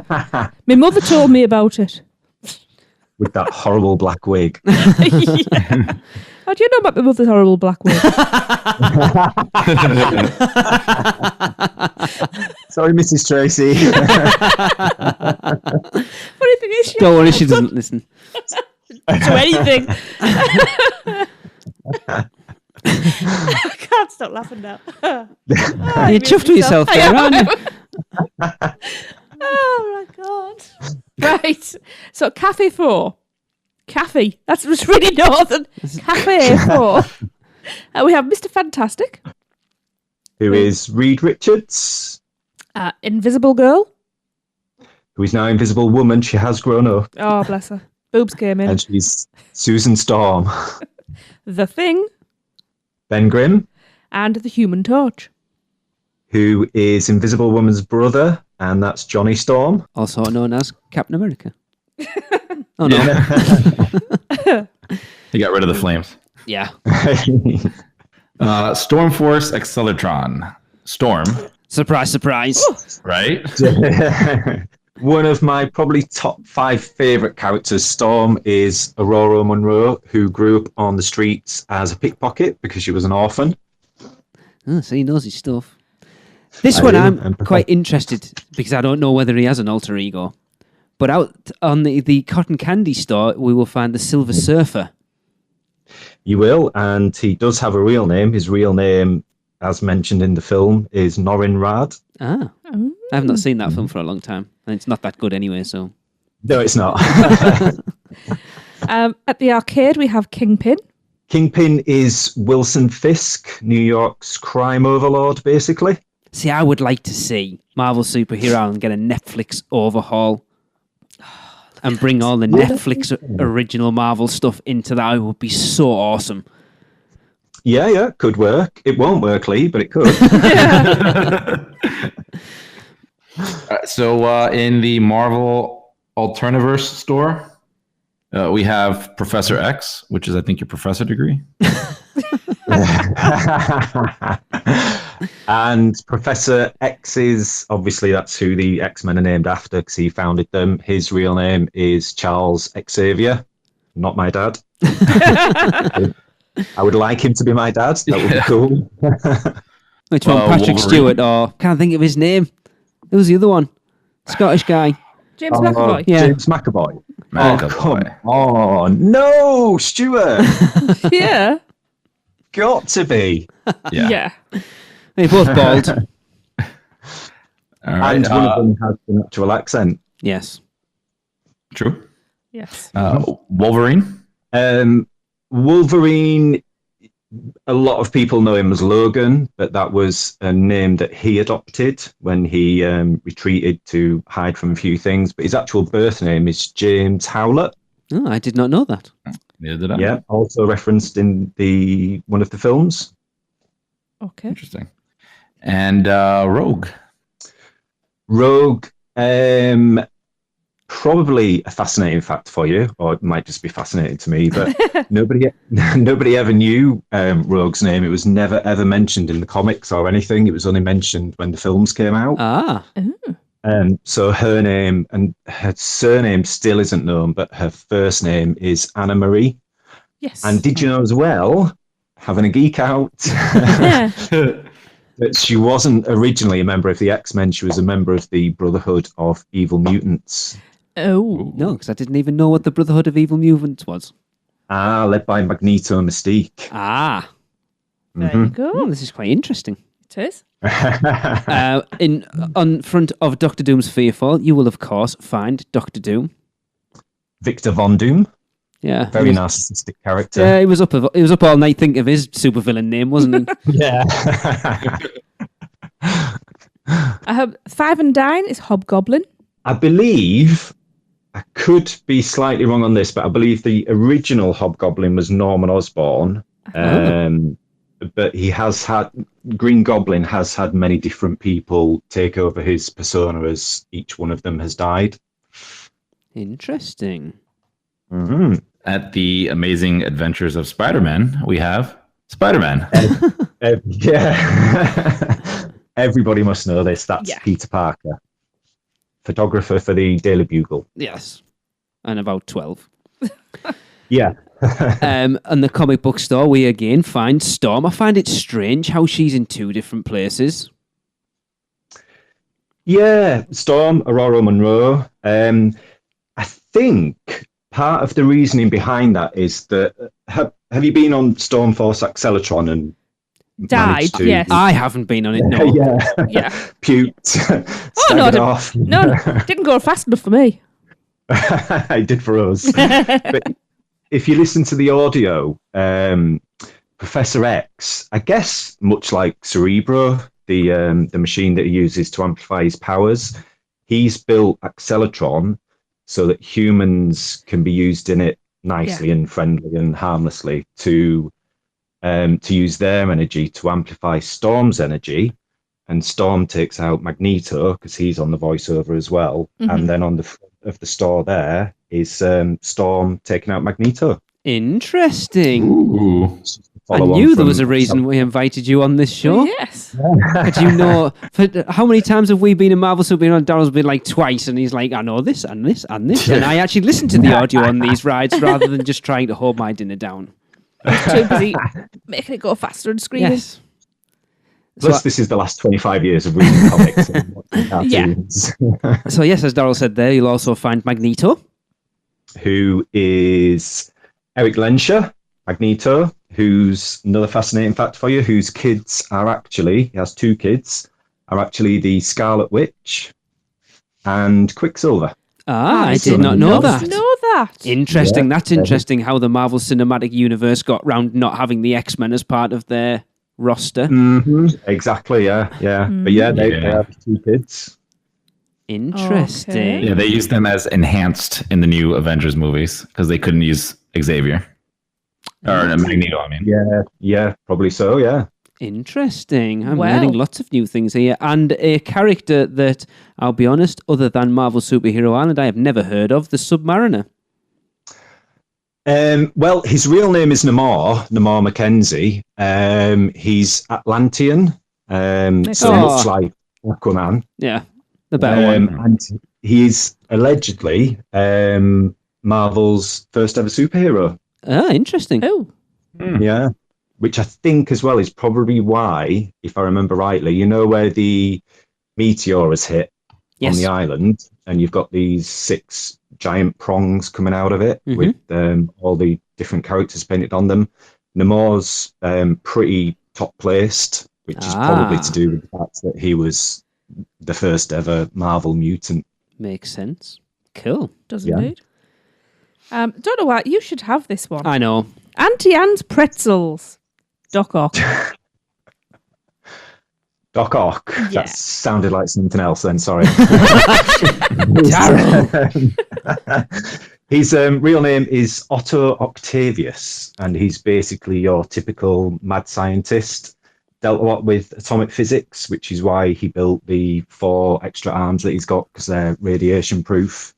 S2: My mother told me about it.
S3: With that horrible black wig.
S2: Yeah. How do you know about my mother's horrible black wig?
S3: Sorry, Mrs. Tracy.
S2: Funny thing is,
S1: Don't worry, she doesn't listen.
S2: to anything. I can't stop laughing now.
S1: You're chuffed with yourself there, aren't you?
S2: Oh my god. Right. So Cafe 4. Cafe. That's just really northern. Cafe 4. We have Mr. Fantastic.
S3: Who is Reed Richards.
S2: Invisible Girl.
S3: Who is now Invisible Woman. She has grown up.
S2: Oh, bless her. Boobs came in.
S3: And she's Susan Storm.
S2: The Thing.
S3: Ben Grimm.
S2: And the Human Torch.
S3: Who is Invisible Woman's brother, and that's Johnny Storm.
S1: Also known as Captain America. Oh, no.
S4: He got rid of the flames.
S1: Yeah.
S4: Storm Force Accelatron. Storm.
S1: Surprise, surprise.
S4: Right?
S3: One of my probably top 5 favourite characters, Storm, is Aurora Monroe, who grew up on the streets as a pickpocket because she was an orphan.
S1: Oh, so he knows his stuff. This one I'm quite interested because I don't know whether he has an alter ego. But out on the cotton candy store, we will find the Silver Surfer.
S3: You will, and he does have a real name. His real name, as mentioned in the film, is Norrin Radd.
S1: I have not seen that film for a long time, and it's not that good anyway, so...
S3: No, it's not.
S2: At the arcade, we have Kingpin.
S3: Kingpin is Wilson Fisk, New York's crime overlord, basically.
S1: See, I would like to see Marvel Superhero Island get a Netflix overhaul and bring all the Netflix original Marvel stuff into that. It would be so awesome.
S3: Yeah, could work. It won't work, Lee, but it could.
S4: So in the Marvel Alterniverse store, we have Professor X, which is, I think, your professor degree.
S3: And Professor X is, obviously, that's who the X-Men are named after because he founded them. His real name is Charles Xavier, not my dad. I would like him to be my dad. That would be cool.
S1: Which one? Patrick
S4: Wolverine.
S1: Stewart or... Can't think of his name. Who's the other one? Scottish guy.
S2: James McAvoy.
S1: Yeah.
S3: James McAvoy.
S4: McAvoy.
S3: Oh, come on. No, Stuart.
S2: Yeah.
S3: Got to be.
S2: Yeah.
S1: They're both bald.
S4: All right.
S3: And one of them has an actual accent.
S1: Yes.
S4: True.
S2: Yes.
S4: Wolverine.
S3: Wolverine, a lot of people know him as Logan, but that was a name that he adopted when he retreated to hide from a few things. But his actual birth name is James Howlett.
S1: Oh, I did not know that.
S4: Neither did I.
S3: Yeah, also referenced in one of the films.
S2: Okay.
S4: Interesting. And Rogue.
S3: Rogue, probably a fascinating fact for you, or it might just be fascinating to me, but nobody ever knew Rogue's name. It was never ever mentioned in the comics or anything. It was only mentioned when the films came out. So her name and her surname still isn't known, but her first name is Anna Marie.
S2: Yes.
S3: And did you know as well, having a geek out, that she wasn't originally a member of the X-Men. She was a member of the Brotherhood of Evil Mutants.
S2: Oh.
S1: No, because I didn't even know what the Brotherhood of Evil Mutants was.
S3: Led by Magneto and Mystique.
S1: Ah.
S2: There you go.
S1: This is quite interesting.
S2: It is.
S1: On front of Doctor Doom's Fearfall, you will, of course, find Doctor Doom.
S3: Victor Von Doom.
S1: Yeah.
S3: Very narcissistic character.
S1: Yeah, he was up all night thinking of his supervillain name, wasn't he?
S3: Yeah.
S2: I have 5 and Dine is Hobgoblin.
S3: I believe, I could be slightly wrong on this, but I believe the original Hobgoblin was Norman Osborn. But Green Goblin has had many different people take over his persona as each one of them has died.
S1: Interesting.
S3: Mm-hmm.
S4: At the Amazing Adventures of Spider-Man, we have Spider-Man.
S3: Yeah. Everybody must know this. That's Peter Parker, photographer for the Daily Bugle.
S1: Yes. And about 12.
S3: Yeah.
S1: And the comic book store, we again find Storm. I find it strange how she's in 2 different places.
S3: Yeah, Storm, Aurora Monroe. I think part of the reasoning behind that is that have you been on Stormforce Accelatron and
S2: died? Yes,
S1: I haven't been on it. No,
S2: yeah,
S3: puked.
S2: Oh no, didn't go fast enough for me.
S3: It did for us. But if you listen to the audio, Professor X, I guess much like Cerebro, the machine that he uses to amplify his powers, he's built Accelatron so that humans can be used in it nicely and friendly and harmlessly to use their energy to amplify Storm's energy. And Storm takes out Magneto because he's on the voiceover as well. Mm-hmm. And then on the front of the store there is Storm taking out Magneto.
S1: Interesting.
S4: Ooh.
S1: I knew there was a reason we invited you on this show.
S2: Yes.
S1: But you know, how many times have we been in Marvel Superhero? Darrell's been like twice, and he's like, I know this and this and this. And I actually listened to the audio on these rides rather than just trying to hold my dinner down.
S2: Too busy making it go faster and screaming.
S1: Yes.
S3: Plus, this is the last 25 years of reading comics and watching cartoons.
S1: So, yes, as Darrell said there, you'll also find Magneto.
S3: Who is Eric Lensher, Magneto, who's another fascinating fact for you, whose kids are actually, he has 2 kids, are actually the Scarlet Witch and Quicksilver.
S1: I did not know that. Interesting.
S3: Yeah.
S1: That's interesting how the Marvel Cinematic Universe got round not having the X-Men as part of their roster.
S3: Mm-hmm. Exactly, yeah. But yeah, they have 2 kids.
S1: Interesting.
S2: Okay.
S4: Yeah, they used them as enhanced in the new Avengers movies because they couldn't use Xavier. Or Magneto, I mean.
S3: Yeah, probably so, yeah.
S1: Interesting. I'm learning lots of new things here. And a character that, I'll be honest, other than Marvel Superhero Island, I have never heard of, the Submariner.
S3: Well, his real name is Namor Mackenzie. He's Atlantean, so much like Aquaman.
S1: Yeah, the better one.
S3: And he's allegedly Marvel's first ever superhero.
S1: Interesting.
S2: Oh.
S3: Yeah. Which I think as well is probably why, if I remember rightly, you know where the meteor has hit on the island, and you've got these 6 giant prongs coming out of it with all the different characters painted on them. Namor's pretty top placed, which is probably to do with the fact that he was the first ever Marvel mutant.
S1: Makes sense. Cool.
S2: Does indeed. Don't know why. You should have this one.
S1: I know.
S2: Auntie Anne's Pretzels. Doc Ock.
S3: Doc Ock.
S2: Yeah.
S3: That sounded like something else then, sorry. His real name is Otto Octavius, and he's basically your typical mad scientist. Dealt a lot with atomic physics, which is why he built the 4 extra arms that he's got, because they're radiation proof.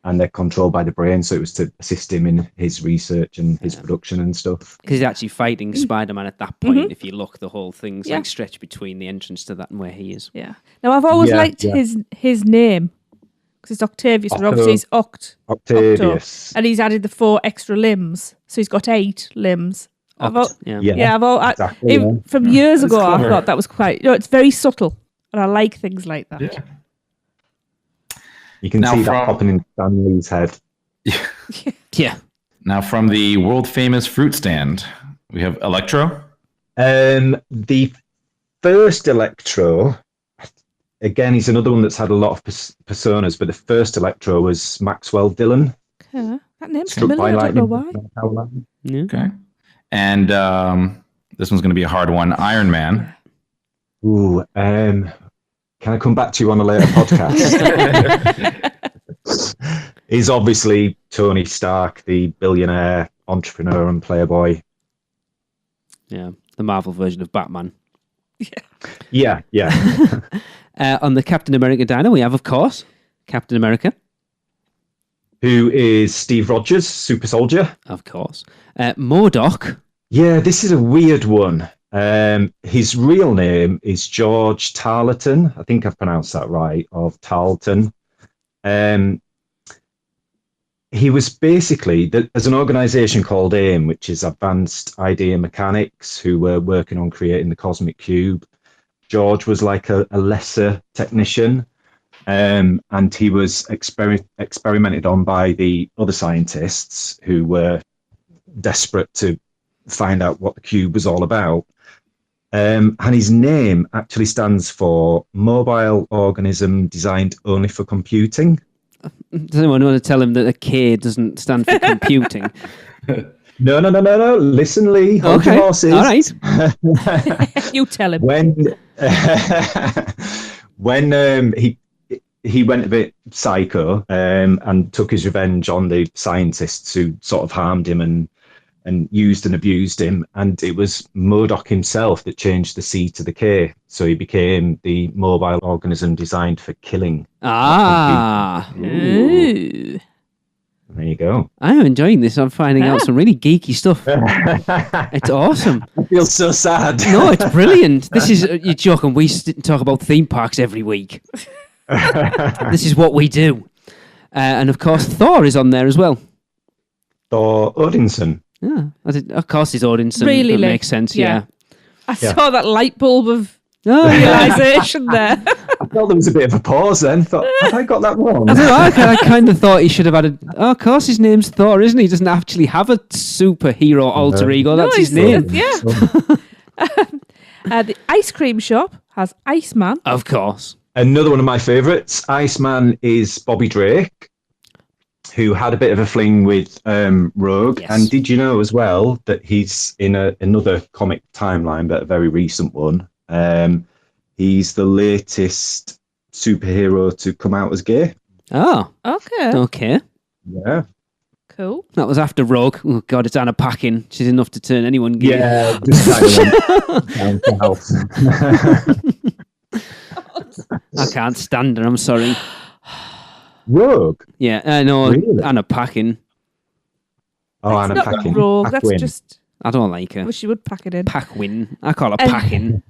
S3: And they're controlled by the brain, so it was to assist him in his research and his production and stuff.
S1: Because he's actually fighting Spider-Man at that point. If you look, the whole thing's like stretched between the entrance to that and where he is.
S2: Yeah. Now, I've always liked his name, because it's Octavius, but obviously he's
S3: Octavius.
S2: And he's added the 4 extra limbs, so he's got 8 limbs. From years ago, I thought that was quite, it's very subtle, and I like things like that.
S4: Yeah.
S3: You can
S4: Now
S3: see that
S4: from-
S3: popping in Stanley's head.
S1: Yeah.
S4: Now, from the world famous fruit stand, we have Electro.
S3: The first Electro, again, he's another one that's had a lot of personas, but the first Electro was Maxwell Dillon.
S2: Okay. That name's
S3: Struck by
S2: familiar. I don't know
S3: lightning.
S2: why.
S1: Yeah.
S4: Okay. And this one's going to be a hard one. Iron Man.
S3: Ooh, can I come back to you on a later podcast? He's obviously Tony Stark, the billionaire entrepreneur and playboy.
S1: Yeah. The Marvel version of Batman.
S3: Yeah.
S1: On the Captain America diner, we have, of course, Captain America.
S3: Who is Steve Rogers, super soldier.
S1: Of course. MODOK.
S3: Yeah, this is a weird one. His real name is George Tarleton. I think I've pronounced that right, of Tarleton. He was basically, there's an organization called AIM, which is Advanced Idea Mechanics, who were working on creating the Cosmic Cube. George was like a lesser technician, and he was experimented on by the other scientists who were desperate to find out what the cube was all about. And his name actually stands for Mobile Organism Designed Only for Computing.
S1: Does anyone want to tell him that a K doesn't stand for computing?
S3: No. Listen, Lee. Hold your horses.
S1: All right.
S2: You tell him.
S3: When he went a bit psycho and took his revenge on the scientists who sort of harmed him and used and abused him, and it was MODOK himself that changed the C to the K, so he became the mobile organism designed for killing.
S1: Ah.
S2: Ooh.
S3: There you go.
S1: I'm enjoying this. I'm finding out some really geeky stuff. It's awesome.
S3: I feel so sad.
S1: No, it's brilliant. This is, you're joking, we talk about theme parks every week. This is what we do. And of course, Thor is on there as well.
S3: Thor Odinson.
S1: Yeah, of course, he's Odinson.
S2: Really,
S1: That
S2: Lee.
S1: makes sense,
S2: Yeah.
S1: yeah.
S2: I saw that light bulb of
S1: Oh, yeah.
S2: realization there.
S3: I felt there was a bit of a pause then. Thought, have I got that wrong?
S1: I don't know, I kind of thought he should have had of course his name's Thor, isn't he? He doesn't actually have a superhero alter ego. That's his name.
S2: Yeah. The ice cream shop has Iceman.
S1: Of course.
S3: Another one of my favourites, Iceman, is Bobby Drake, who had a bit of a fling with Rogue.
S1: Yes.
S3: And did you know as well that he's in another comic timeline, but a very recent one? He's the latest superhero to come out as gay.
S1: Oh,
S2: Okay.
S1: okay.
S3: Yeah.
S2: Cool.
S1: That was after Rogue. Oh, God, it's Anna Paquin. She's enough to turn anyone gay.
S3: Yeah, just kind of went down south.
S1: I can't stand her, I'm sorry.
S3: Rogue?
S1: Yeah, no,
S3: Really?
S1: Anna Paquin.
S3: Oh,
S2: That's
S3: Anna
S2: not
S3: Paquin.
S2: Rogue. That's
S3: Paquin.
S2: just.
S1: I don't like her.
S2: Wish you would pack it in.
S1: Paquin. I call her Paquin.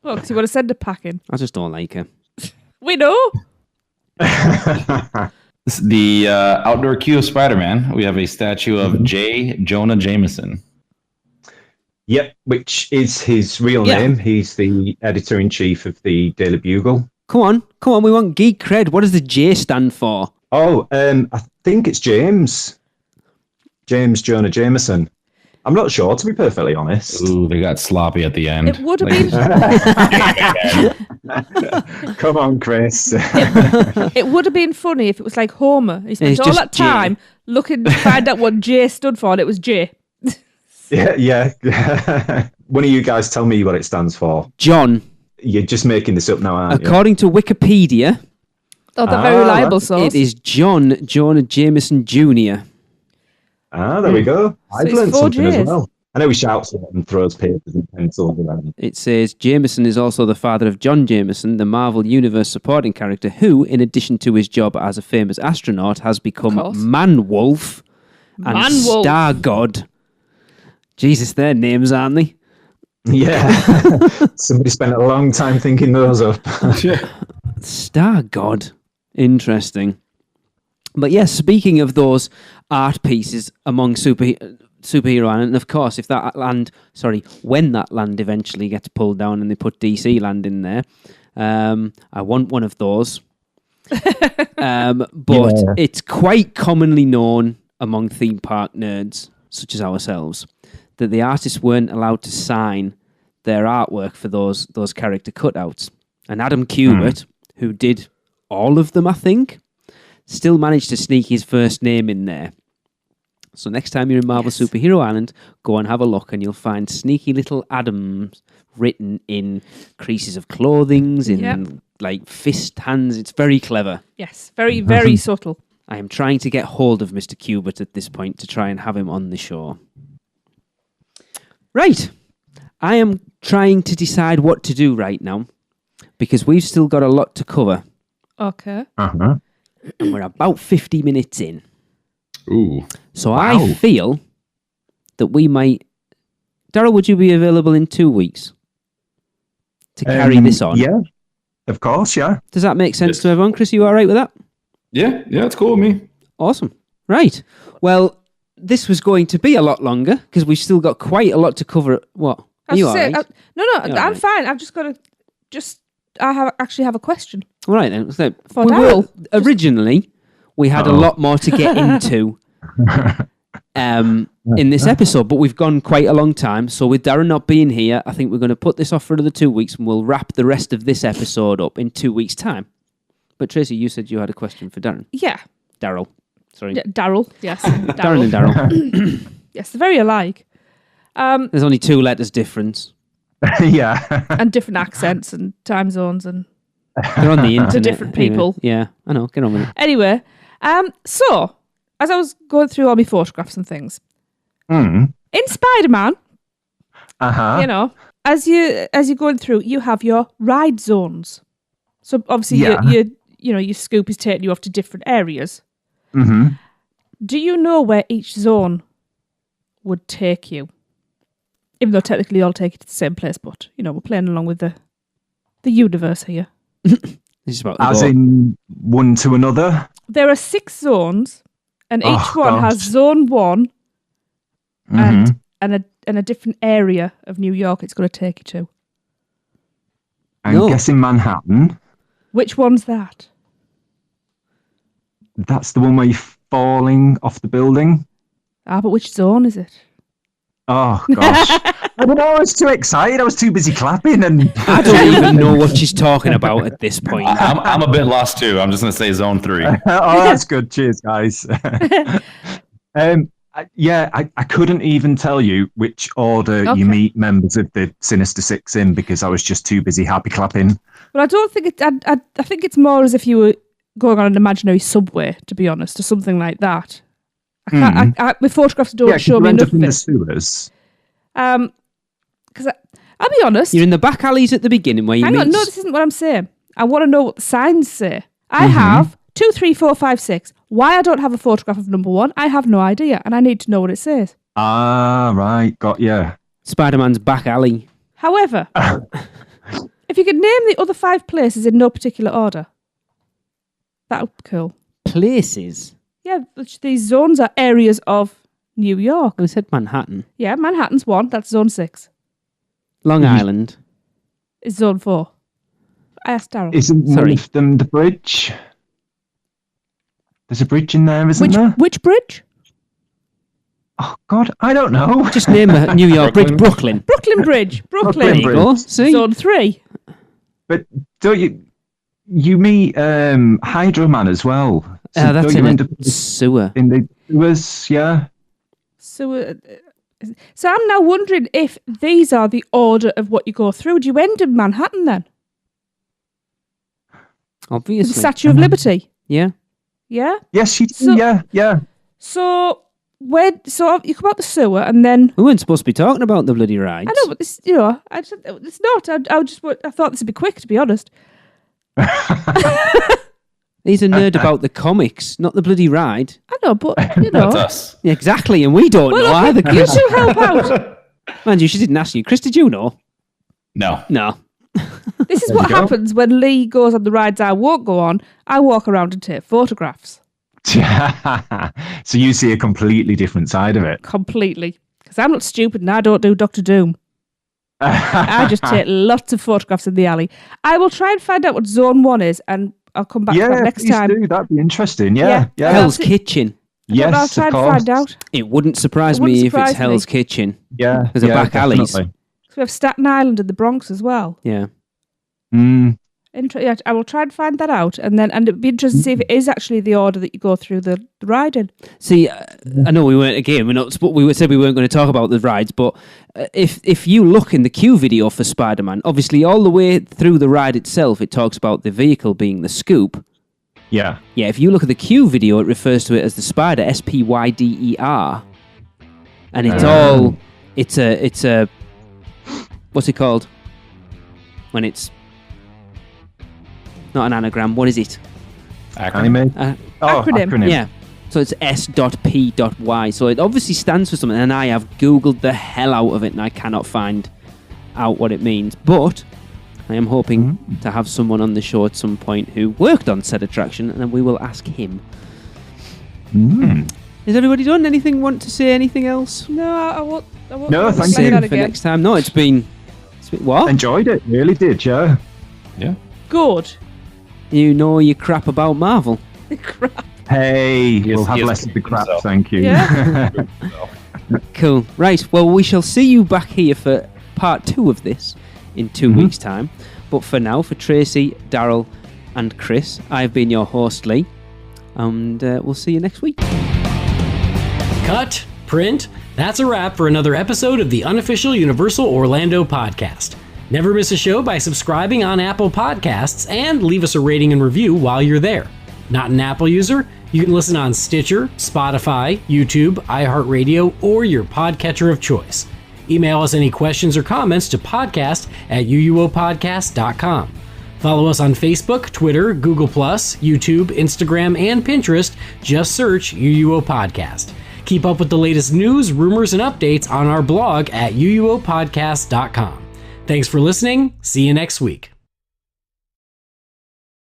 S2: Well, because you want to send a pack in.
S1: I just don't like her.
S2: We know.
S4: This is the outdoor queue of Spider-Man. We have a statue of J. Jonah Jameson.
S3: Yep, which is his real
S1: Yeah.
S3: name. He's the editor-in-chief of the Daily Bugle.
S1: Come on, we want geek cred. What does the J stand for?
S3: Oh, I think it's James Jonah Jameson. I'm not sure, to be perfectly honest.
S4: Ooh, they got sloppy at the end.
S2: It would have been.
S3: Come on, Chris.
S2: It would have been funny if it was like Homer. He spent
S1: It's
S2: all
S1: just
S2: that time looking to find out what J stood for, and it was J.
S3: yeah. One of you guys tell me what it stands for.
S1: John.
S3: You're just making this up now, aren't you?
S1: According to Wikipedia,
S2: Oh, the very reliable
S3: that's-
S2: source.
S1: it is John Jonah Jameson Jr.
S3: There we go. I've
S2: it's
S3: learned
S2: 4
S3: something
S2: Js.
S3: as well. I know he shouts a lot and throws papers and pencils around.
S1: It says Jameson is also the father of John Jameson, the Marvel Universe supporting character who, in addition to his job as a famous astronaut, has become
S2: course.
S1: Man-Wolf and
S2: Man-Wolf.
S1: Star God. Jesus, their names, aren't they?
S3: Yeah. Somebody spent a long time thinking those up.
S1: Star God. Interesting. But yes, speaking of those art pieces among Superhero Island, and of course, when that land eventually gets pulled down and they put DC Land in there, I want one of those. But it's quite commonly known among theme park nerds, such as ourselves, that the artists weren't allowed to sign their artwork for those character cutouts. And Adam Kubert, who did all of them, I think, still managed to sneak his first name in there. So next time you're in Marvel Superhero Island, go and have a look and you'll find sneaky little Adams written in creases of clothing, in like fist hands. It's very clever.
S2: Yes, very, very subtle.
S1: I am trying to get hold of Mr. Kubert at this point to try and have him on the show. Right. I am trying to decide what to do right now because we've still got a lot to cover.
S2: Okay.
S3: Uh-huh.
S1: And we're about 50 minutes in.
S4: Ooh.
S1: So I feel that we might... Darrell, would you be available in 2 weeks to carry this on?
S3: Yeah, of course, yeah.
S1: Does that make sense to everyone? Chris, are you all right with that?
S4: Yeah, it's cool with me.
S1: Awesome. Right. Well, this was going to be a lot longer because we've still got quite a lot to cover. What? Are you all right?
S2: I'm fine. I've just got to... I actually have a question.
S1: All right, then. So
S2: For Darrell.
S1: Originally, we had a lot more to get into in this episode, but we've gone quite a long time. So with Darren not being here, I think we're going to put this off for another 2 weeks and we'll wrap the rest of this episode up in 2 weeks' time. But Tracy, you said you had a question for Darren.
S2: Yeah.
S1: Darrell. Sorry.
S2: Yeah, Darrell, yes.
S1: Darren and Darrell.
S2: Yes, they're very alike.
S1: There's only 2 letters difference.
S3: Yeah.
S2: And different accents and time zones and...
S1: They're on the internet.
S2: To different people.
S1: Anyway, yeah, I know. Get on with it.
S2: Anyway, so, as I was going through all my photographs and things, in Spider-Man, you know, as you're going through, you have your ride zones. So obviously, your scoop is taking you off to different areas.
S3: Mm-hmm.
S2: Do you know where each zone would take you? Even though technically all take you to the same place, but we're playing along with the universe here.
S3: As in one to another?
S2: There are 6 zones, and each one has zone 1 and a different area of New York it's going to take you to.
S3: I'm guessing Manhattan.
S2: Which one's that?
S3: That's the one where you're falling off the building.
S2: But which zone is it?
S3: Oh, gosh. I don't know, I was too excited. I was too busy clapping. And
S1: I don't even know what she's talking about at this point.
S4: I'm a bit lost, too. I'm just going to say zone 3.
S3: Oh, that's good. Cheers, guys. I couldn't even tell you which order you meet members of the Sinister Six in because I was just too busy happy clapping.
S2: Well, I don't think I think it's more as if you were going on an imaginary subway, to be honest, or something like that. My photographs don't show me enough of
S3: in
S2: it.
S3: the sewers.
S2: Because I'll be honest.
S1: You're in the back alleys at the beginning where you meet...
S2: Hang on, no, this isn't what I'm saying. I want to know what the signs say. I have 2, 3, 4, 5, 6. Why I don't have a photograph of number 1, I have no idea, and I need to know what it says.
S3: Ah, right, got you.
S1: Spider-Man's back alley.
S2: However, if you could name the other 5 places in no particular order, that would be cool.
S1: Places?
S2: Yeah, which these zones are areas of New York.
S1: I said Manhattan.
S2: Yeah, Manhattan's 1. That's zone 6.
S1: Long Island.
S2: Is zone 4. I asked Darrell.
S3: Isn't one of them the bridge? There's a bridge in there, isn't there?
S2: Which bridge?
S3: Oh, God, I don't know.
S1: Just name a New York bridge. Brooklyn.
S2: Brooklyn Bridge. Brooklyn.
S1: There you go. See?
S2: Zone 3.
S3: But don't you meet Hydro Man as well? So
S1: that's in a sewer.
S3: In the sewers, yeah.
S2: So I'm now wondering if these are the order of what you go through. Do you end in Manhattan then?
S1: Obviously.
S2: The Statue of Liberty.
S1: Yeah.
S2: Yeah?
S3: Yes, you do. Yeah.
S2: So you come out the sewer and then...
S1: We weren't supposed to be talking about the bloody rides.
S2: I know, but this, it's not. I thought this would be quick, to be honest.
S1: He's a nerd about the comics, not the bloody ride.
S2: I know, but,
S4: That's us.
S1: Yeah, exactly, and we don't know either.
S2: You two help out.
S1: Mind you, she didn't ask you. Chris, did you know?
S4: No.
S2: This is what happens when Lee goes on the rides I won't go on. I walk around and take photographs.
S3: So you see a completely different side of it.
S2: Completely. Because I'm not stupid and I don't do Dr. Doom. I just take lots of photographs in the alley. I will try and find out what Zone 1 is, and I'll come back to that next time.
S3: Do. That'd be interesting. Yeah.
S1: Hell's Kitchen.
S3: Yes,
S2: I'll try and find out.
S1: It wouldn't surprise me if it's Hell's Kitchen.
S3: Yeah.
S1: There's a back alleys.
S2: So we have Staten Island and the Bronx as well.
S1: Yeah.
S2: I will try and find that out, and it'd be interesting to see if it is actually the order that you go through the ride in.
S1: See, I know we weren't again. We said we weren't going to talk about the rides, but if you look in the queue video for Spider-Man, obviously all the way through the ride itself, it talks about the vehicle being the Scoop.
S3: Yeah.
S1: Yeah. If you look at the queue video, it refers to it as the Spider, Spyder, and it's it's a what's it called when it's not an anagram. What is it?
S3: Acronym.
S2: Acronym.
S1: Yeah. So it's S.P.Y. So it obviously stands for something, and I have Googled the hell out of it, and I cannot find out what it means. But I am hoping to have someone on the show at some point who worked on said attraction, and then we will ask him. Is everybody done? Anything? Want to say anything else?
S2: No, I won't.
S3: No, thank you.
S2: That
S1: for next time. No, it's been what?
S3: Enjoyed it. Really did, yeah.
S5: Yeah.
S2: Good.
S1: You know your crap about Marvel.
S2: Crap.
S3: Hey, we'll have less of the crap, thank you.
S2: Yeah.
S1: Cool. Right, well, we shall see you back here for part 2 of this in 2 weeks' time. But for now, for Tracy, Darrell, and Chris, I've been your host, Lee. And we'll see you next week.
S8: Cut. Print. That's a wrap for another episode of the Unofficial Universal Orlando podcast. Never miss a show by subscribing on Apple Podcasts and leave us a rating and review while you're there. Not an Apple user? You can listen on Stitcher, Spotify, YouTube, iHeartRadio, or your podcatcher of choice. Email us any questions or comments to podcast@uuopodcast.com. Follow us on Facebook, Twitter, Google+, YouTube, Instagram, and Pinterest. Just search UUO Podcast. Keep up with the latest news, rumors, and updates on our blog at uuopodcast.com. Thanks for listening. See you next week.